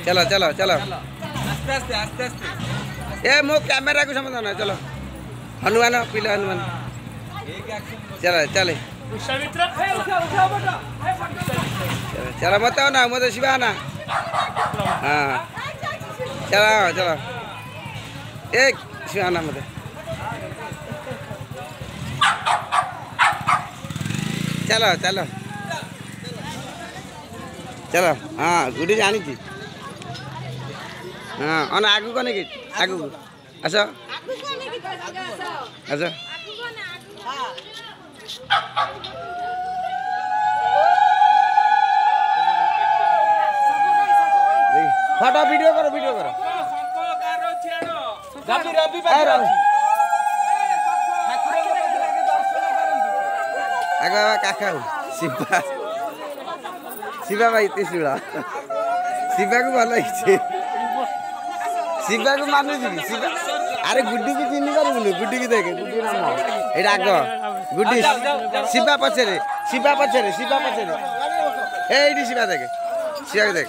चलो चलो चलो ए मो कैमरा को समाधान है चलो हनुमान पिला हनुमान चलो चले चलो मत आओ ना मत शिवा ना हाँ चलो चलो एक शिवा ना मत चलो चलो चलो हाँ गुडी जानी थी हाँ अन आगु कने कि आगु आसो आसो फोटो वीडियो करो रवि रवि आगे काका शिवा शिवा भाई त्रिशूल शिवा को भल शिवा को मानु शिवा अरे गुड्डी की चिन्ह करूँ गुड्डी की देखे गुड्डी नाम ये आग गुड्डी शिवा पछरे ये शिवा देखे शिवा देख